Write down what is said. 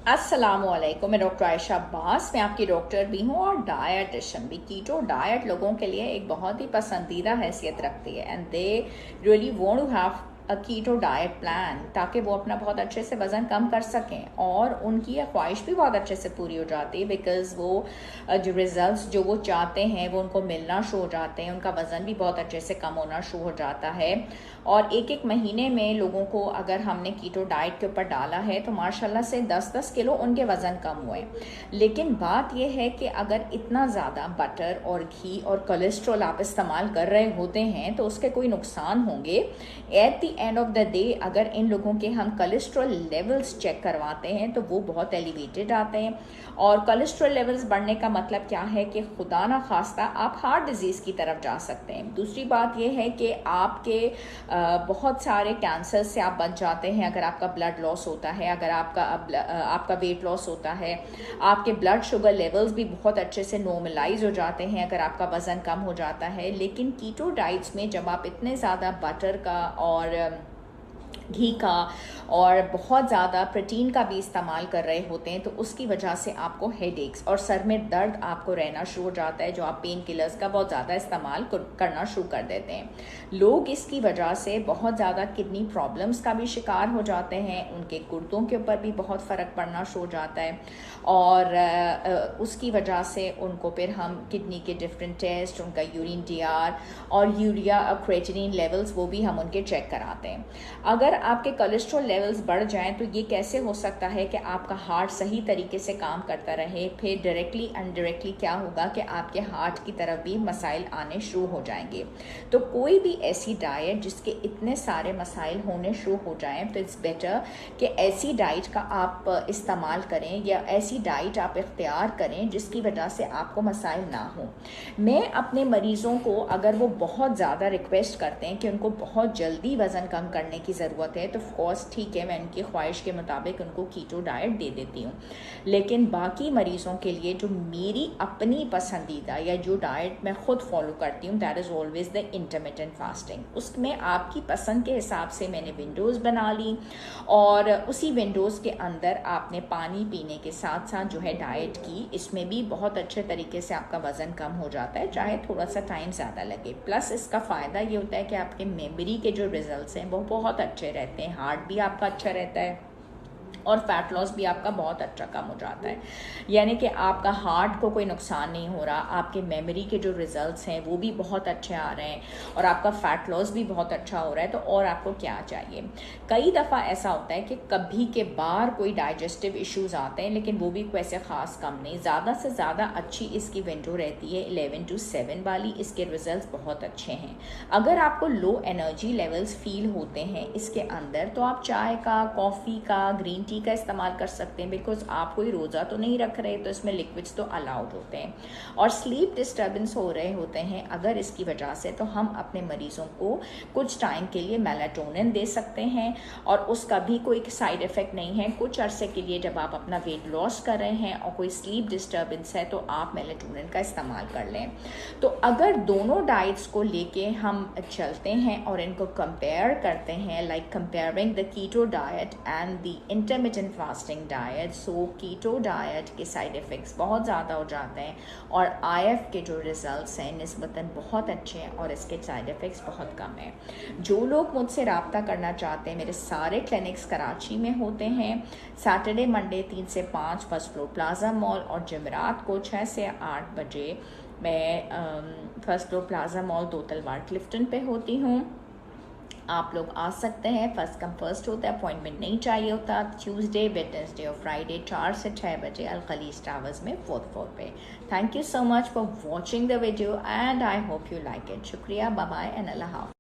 अस्सलामुअलैकुम, मैं डॉक्टर आयशा अब्बास। मैं आपकी डॉक्टर भी हूँ और डायटिशियन भी। कीटो डाइट लोगों के लिए एक बहुत ही पसंदीदा हैसियत रखती है and they really want to have a keto diet plan, ताकि वो अपना बहुत अच्छे से वज़न कम कर सकें और उनकी यह ख्वाहिश भी बहुत अच्छे से पूरी हो जाती है बिकॉज़ वो जो रिज़ल्ट्स जो वो चाहते हैं वो उनको मिलना शुरू हो जाते हैं। उनका वज़न भी बहुत अच्छे से कम होना शुरू हो जाता है और एक एक महीने में लोगों को अगर हमने कीटो डाइट के ऊपर डाला है तो माशाल्लाह से 10-10 किलो उनके वज़न कम हुए। लेकिन बात यह है कि अगर इतना ज़्यादा बटर और घी और कोलेस्ट्रॉल आप इस्तेमाल कर रहे होते हैं तो उसके कोई नुकसान होंगे। At the end of the day अगर इन लोगों के हम कोलेस्ट्रॉल लेवल्स चेक करवाते हैं तो वो बहुत एलिवेटेड आते हैं और कोलेस्ट्रॉल लेवल्स बढ़ने का मतलब क्या है कि खुदा ना खास्ता आप हार्ट डिजीज़ की तरफ जा सकते हैं। दूसरी बात यह है कि आपके बहुत सारे कैंसर से आप बच जाते हैं अगर आपका ब्लड लॉस होता है, अगर आपका वेट लॉस होता है, आपके ब्लड शुगर लेवल्स भी बहुत अच्छे से नॉर्मलाइज हो जाते हैं अगर आपका वज़न कम हो जाता है। लेकिन कीटो डाइट्स में जब आप इतने ज़्यादा बटर का और घी का और बहुत ज़्यादा प्रोटीन का भी इस्तेमाल कर रहे होते हैं तो उसकी वजह से आपको हेडेक्स और सर में दर्द आपको रहना शुरू हो जाता है, जो आप पेन किलर्स का बहुत ज़्यादा इस्तेमाल करना शुरू कर देते हैं। लोग इसकी वजह से बहुत ज़्यादा किडनी प्रॉब्लम्स का भी शिकार हो जाते हैं, उनके गुर्दों के ऊपर भी बहुत फ़र्क पड़ना शुरू हो जाता है और उसकी वजह से उनको फिर हम किडनी के डिफरेंट टेस्ट, उनका यूरिन टीआर और यूरिया क्रेटिनिन लेवल्स वो भी हम उनके चेक कराते हैं। अगर आपके कोलेस्ट्रॉल लेवल्स बढ़ जाएं तो ये कैसे हो सकता है कि आपका हार्ट सही तरीके से काम करता रहे, फिर डायरेक्टली इनडायरेक्टली क्या होगा कि आपके हार्ट की तरफ भी मसाइल आने शुरू हो जाएंगे। तो कोई भी ऐसी डाइट जिसके इतने सारे मसाइल होने शुरू हो जाएं तो इट्स बेटर कि ऐसी डाइट का आप इस्तेमाल करें या ऐसी डाइट आप इख्तियार करें जिसकी वजह से आपको मसाइल ना हो। मैं अपने मरीज़ों को अगर वो बहुत ज़्यादा रिक्वेस्ट करते हैं कि उनको बहुत जल्दी वज़न कम करने की ज़रूरत है तो ऑफकोर्स ठीक है, मैं उनकी ख्वाहिश के मुताबिक उनको कीटो डाइट दे देती हूँ। लेकिन बाकी मरीज़ों के लिए जो मेरी अपनी पसंदीदा या जो डाइट मैं ख़ुद फॉलो करती हूँ that is always the intermittent fasting. उसमें आपकी पसंद के हिसाब से मैंने विंडोज़ बना ली और उसी विंडोज़ के अंदर आपने पानी पीने के साथ साथ जो है डाइट की, इसमें भी बहुत अच्छे तरीके से आपका वज़न कम हो जाता है, चाहे थोड़ा सा टाइम ज़्यादा लगे। प्लस इसका फ़ायदा ये होता है कि आपके मेमोरी के जो रिजल्ट्स हैं वो बहुत अच्छे रहते हैं, हार्ट भी आपका अच्छा रहता है और फैट लॉस भी आपका बहुत अच्छा कम हो जाता है। यानी कि आपका हार्ट को कोई नुकसान नहीं हो रहा, आपके मेमोरी के जो रिजल्ट्स हैं वो भी बहुत अच्छे आ रहे हैं और आपका फैट लॉस भी बहुत अच्छा हो रहा है। तो और आपको क्या चाहिए। कई दफ़ा ऐसा होता है कि कभी के बार कोई डाइजेस्टिव इश्यूज़ आते हैं, लेकिन वो भी कोई ऐसे ख़ास कम नहीं। ज़्यादा से ज़्यादा अच्छी इसकी विंडो रहती है 11 to 7 वाली, इसके रिजल्ट्स बहुत अच्छे हैं। अगर आपको लो एनर्जी लेवल्स फील होते हैं इसके अंदर तो आप चाय का, कॉफ़ी का, ग्रीन टी का इस्तेमाल कर सकते हैं बिकॉज आप कोई रोज़ा तो नहीं रख रहे तो इसमें लिक्विड्स तो अलाउड होते हैं। और स्लीप डिस्टर्बेंस हो रहे होते हैं अगर इसकी वजह से, तो हम अपने मरीज़ों को कुछ टाइम के लिए मेलाटोनिन दे सकते हैं और उसका भी कोई साइड इफ़ेक्ट नहीं है। कुछ अरसे के लिए जब आप अपना वेट लॉस कर रहे हैं और कोई स्लीप डिस्टर्बेंस है तो आप मेलाटोनिन का इस्तेमाल कर लें। तो अगर दोनों डाइट्स को लेके हम चलते हैं और इनको कंपेयर करते हैं, like comparing the keto diet and the intermittent fasting diet, so keto diet के साइड इफ़ेक्ट्स बहुत ज़्यादा हो जाते हैं और आईएफ के जो रिज़ल्ट्स हैं निस्बतन बहुत अच्छे हैं और इसके साइड इफ़ेक्ट्स बहुत कम हैं। जो लोग मुझसे रब्ता करना चाहते हैं, मेरे सारे क्लिनिक्स कराची में होते हैं, सैटरडे मंडे 3 से 5 फर्स्ट फ्लोर प्लाजा मॉल और जमेरात को 6 से 8 बजे मैं फर्स्ट फ्लोर प्लाजा मॉल 2 तलवार क्लिफ्टन पे होती हूँ। आप लोग आ सकते हैं, फर्स्ट कम फर्स्ट होता है, अपॉइंटमेंट नहीं चाहिए होता। ट्यूसडे, वेडनेसडे और फ्राइडे 4 से 6 बजे अल खलीज टावर्स में 4th फ्लोर पे। Thank you so much for watching the video and I hope you like it. शुक्रिया, बाय बाय एंड अल्लाह हाफ़िज़।